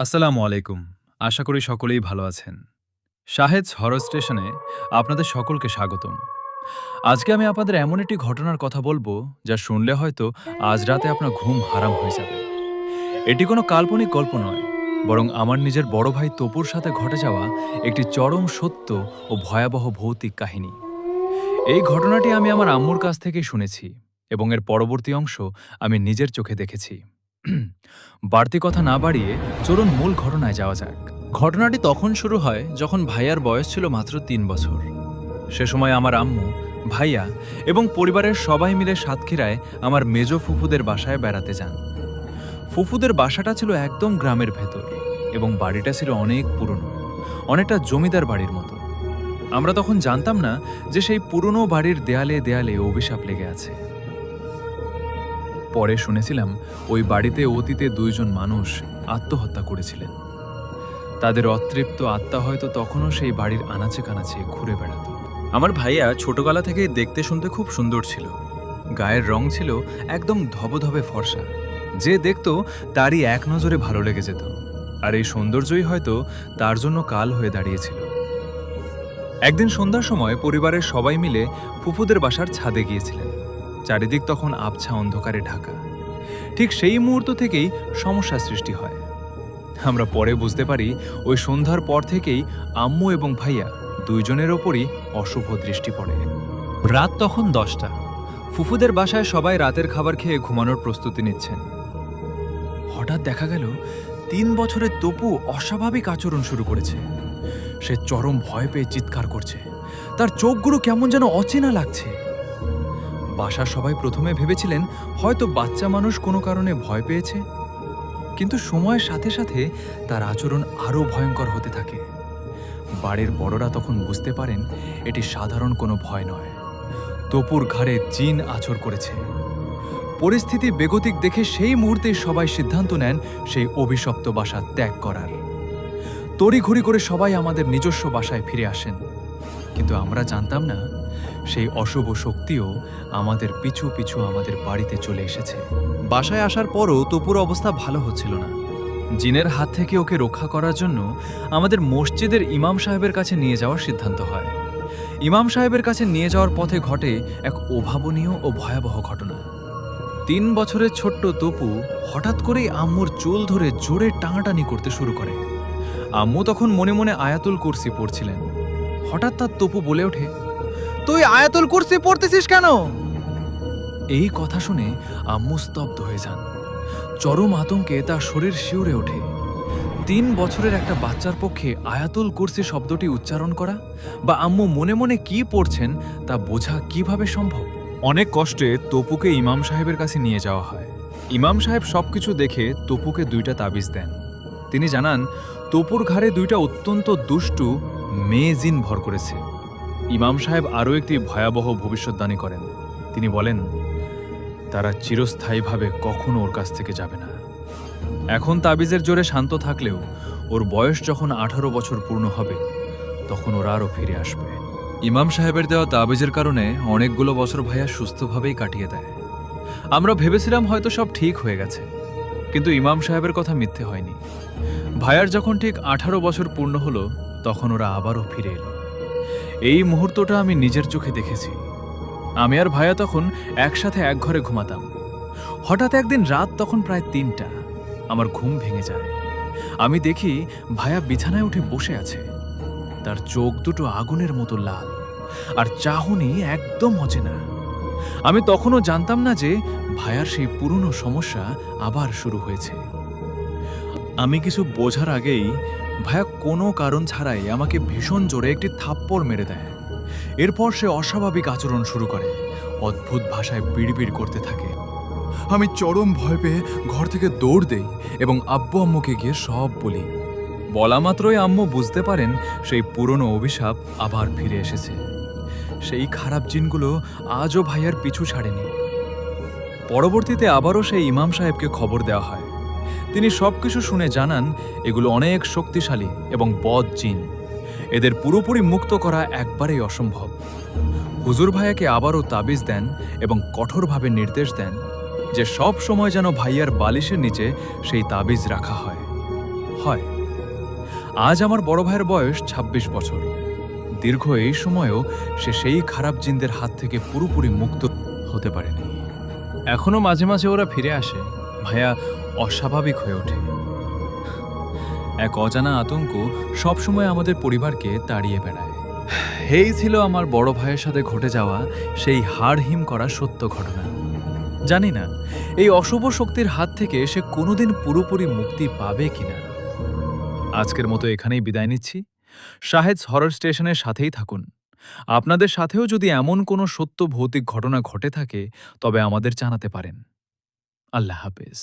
আসসালামু আলাইকুম। আশা করি সকলেই ভালো আছেন। শাহেদস হরর স্টেশনে আপনাদের সকলকে স্বাগতম। আজকে আমি আপনাদের এমন একটি ঘটনার কথা বলবো, যা শুনলে হয়তো আজ রাতে আপনার ঘুম হারাম হয়ে যাবে। এটি কোনো কাল্পনিক গল্প নয়, বরং আমার নিজের বড় ভাই তপুর সাথে ঘটে যাওয়া একটি চরম সত্য ও ভয়াবহ ভৌতিক কাহিনী। এই ঘটনাটি আমি আমার আম্মুর কাছ থেকেই শুনেছি এবং এর পরবর্তী অংশ আমি নিজের চোখে দেখেছি। বাড়তি কথা না বাড়িয়ে চলুন মূল ঘটনায় যাওয়া যাক। ঘটনাটি তখন শুরু হয় যখন ভাইয়ার বয়স ছিল মাত্র ৩ বছর। সে সময় আমার আম্মু, ভাইয়া এবং পরিবারের সবাই মিলে সাতক্ষীরায় আমার মেজো ফুফুদের বাসায় বেড়াতে যান। ফুফুদের বাসাটা ছিল একদম গ্রামের ভেতর এবং বাড়িটা ছিল অনেক পুরনো, অনেকটা জমিদার বাড়ির মতো। আমরা তখন জানতাম না যে সেই পুরনো বাড়ির দেয়ালে দেয়ালে অভিশাপ লেগে আছে। পরে শুনেছিলাম ওই বাড়িতে অতীতে ২ জন মানুষ আত্মহত্যা করেছিলেন। তাদের অতৃপ্ত আত্মা হয়তো তখনও সেই বাড়ির আনাচে কানাচে ঘুরে বেড়াত। আমার ভাইয়া ছোটবেলা থেকে দেখতে শুনতে খুব সুন্দর ছিল। গায়ের রং ছিল একদম ধবধবে ফর্সা। যে দেখত তারই এক নজরে ভালো লেগে যেত, আর এই সৌন্দর্যই হয়তো তার জন্য কাল হয়ে দাঁড়িয়েছিল। একদিন সন্ধ্যার সময় পরিবারের সবাই মিলে ফুফুদের বাসার ছাদে গিয়েছিলেন। চারিদিক তখন আবছা অন্ধকারে ঢাকা। ঠিক সেই মুহূর্ত থেকেই সমস্যা সৃষ্টি হয়। আমরা পরে বুঝতে পারি ওই সন্ধ্যার পর থেকেই আম্মু এবং ভাইয়া ২ জনের ওপরই অশুভ দৃষ্টি পড়ে। রাত তখন ১০টা। ফুফুদের বাসায় সবাই রাতের খাবার খেয়ে ঘুমানোর প্রস্তুতি নিচ্ছেন। হঠাৎ দেখা গেল ৩ বছরের তপু অস্বাভাবিক আচরণ শুরু করেছে। সে চরম ভয় পেয়ে চিৎকার করছে। তার চোখগুলো কেমন যেন অচেনা লাগছে। বাসার সবাই প্রথমে ভেবেছিলেন হয়তো বাচ্চা মানুষ কোনো কারণে ভয় পেয়েছে, কিন্তু সময়ের সাথে সাথে তার আচরণ আরও ভয়ঙ্কর হতে থাকে। বাড়ির বড়রা তখন বুঝতে পারেন এটি সাধারণ কোনো ভয় নয়, তপুর ঘাড়ে জিন আছর করেছে। পরিস্থিতি বেগতিক দেখে সেই মুহূর্তেই সবাই সিদ্ধান্ত নেন সেই অভিশপ্ত বাসা ত্যাগ করার। তড়িঘড়ি করে সবাই আমাদের নিজস্ব বাসায় ফিরে আসেন, কিন্তু আমরা জানতাম না সেই অশুভ শক্তিও আমাদের পিছু পিছু আমাদের বাড়িতে চলে এসেছে। বাসায় আসার পরও তপুর অবস্থা ভালো হচ্ছিল না। জিনের হাত থেকে ওকে রক্ষা করার জন্য আমাদের মসজিদের ইমাম সাহেবের কাছে নিয়ে যাওয়ার সিদ্ধান্ত হয়। ইমাম সাহেবের কাছে নিয়ে যাওয়ার পথে ঘটে এক অভাবনীয় ও ভয়াবহ ঘটনা। ৩ বছরের ছোট্ট তপু হঠাৎ করেই আম্মুর চুল ধরে জোরে টানাটানি করতে শুরু করে। আম্মু তখন মনে মনে আয়াতুল কুরসি পড়ছিলেন। হঠাৎ তার তপু বলে ওঠে, তুই আয়াতুল কুরসি পড়তেছিস কেন? এই কথা শুনে আম্মু স্তব্ধ হয়ে যান। চরম আতঙ্কে তার শরীর শিউরে ওঠে। ৩ বছরের একটা বাচ্চার পক্ষে আয়াতুল কুরসি শব্দটি উচ্চারণ করা বা আম্মু মনে মনে কি পড়ছেন তা বোঝা কিভাবে সম্ভব? অনেক কষ্টে তপুকে ইমাম সাহেবের কাছে নিয়ে যাওয়া হয়। ইমাম সাহেব সবকিছু দেখে তপুকে 2টা তাবিজ দেন। তিনি জানান তপুর ঘাড়ে 2টা অত্যন্ত দুষ্টু মেয়ে জিন ভর করেছে। ইমাম সাহেব আরও একটি ভয়াবহ ভবিষ্যদ্বাণী করেন। তিনি বলেন, তারা চিরস্থায়ীভাবে কখনো ওর কাছ থেকে যাবে না। এখন তাবিজের জোরে শান্ত থাকলেও ওর বয়স যখন 18 বছর পূর্ণ হবে, তখন ওরা আরও ফিরে আসবে। ইমাম সাহেবের দেওয়া তাবিজের কারণে অনেকগুলো বছর ভাইয়া সুস্থভাবেই কাটিয়ে দেয়। আমরা ভেবেছিলাম হয়তো সব ঠিক হয়ে গেছে, কিন্তু ইমাম সাহেবের কথা মিথ্যে হয়নি। ভাইয়ার যখন ঠিক 18 বছর পূর্ণ হলো, তখন ওরা আবারও ফিরে এলো। এই মুহূর্তটা আমি নিজের চোখে দেখেছি। আমি আর ভাইয়া তখন একসাথে এক ঘরে ঘুমাতাম। হঠাৎ একদিন রাত তখন প্রায় 3টা। আমার ঘুম ভেঙে যায়। আমি দেখি ভাইয়া বিছানায় উঠে বসে আছে। তার চোখ দুটো আগুনের মতো লাল, আর চাহনি একদম অচেনা। আমি তখনও জানতাম না যে ভাইয়ার সেই পুরনো সমস্যা আবার শুরু হয়েছে। আমি কিছু বোঝার আগেই ভাইয়া কোনো কারণ ছাড়াই আমাকে ভীষণ জোরে একটি থাপ্পড় মেরে দেয়। এরপর সে অস্বাভাবিক আচরণ শুরু করে, অদ্ভুত ভাষায় বিড়বিড় করতে থাকে। আমি চরম ভয় পেয়ে ঘর থেকে দৌড় দেই এবং আব্বু আম্মুকে গিয়ে সব বলি। বলা মাত্রই আম্মু বুঝতে পারেন সেই পুরনো অভিশাপ আবার ফিরে এসেছে। সেই খারাপ জিনগুলো আজও ভাইয়ার পিছু ছাড়েনি। পরবর্তীতে আবারও সেই ইমাম সাহেবকে খবর দেওয়া হয়। তিনি সবকিছু শুনে জানান এগুলো অনেক শক্তিশালী এবং বদ জিন। এদের পুরোপুরি মুক্ত করা একবারেই অসম্ভব। হুজুর ভাইয়াকে আবারও তাবিজ দেন এবং কঠোরভাবে নির্দেশ দেন যে সব সময় যেন ভাইয়ার বালিশের নিচে সেই তাবিজ রাখা হয়। হয়। আজ আমার বড় ভাইয়ের বয়স ২৬ বছর। দীর্ঘ এই সময়েও সে সেই খারাপ জিনদের হাত থেকে পুরোপুরি মুক্ত হতে পারেনি। এখনো মাঝে মাঝে ওরা ফিরে আসে। ভাইয়া অস্বাভাবিক হয়ে ওঠে। এক অজানা আতঙ্ক সবসময় আমাদের পরিবারকে তাড়িয়ে বেড়ায়। এই ছিল আমার বড় ভাইয়ের সাথে ঘটে যাওয়া সেই হাড় হিম করা সত্য ঘটনা। জানি না এই অশুভ শক্তির হাত থেকে সে কোনোদিন পুরোপুরি মুক্তি পাবে কিনা। আজকের মতো এখানেই বিদায় নিচ্ছি। শাহেদস হরর স্টেশনের সাথেই থাকুন। আপনাদের সাথেও যদি এমন কোনো সত্য ভৌতিক ঘটনা ঘটে থাকে তবে আমাদের জানাতে পারেন। আল্লাহ হাফেজ।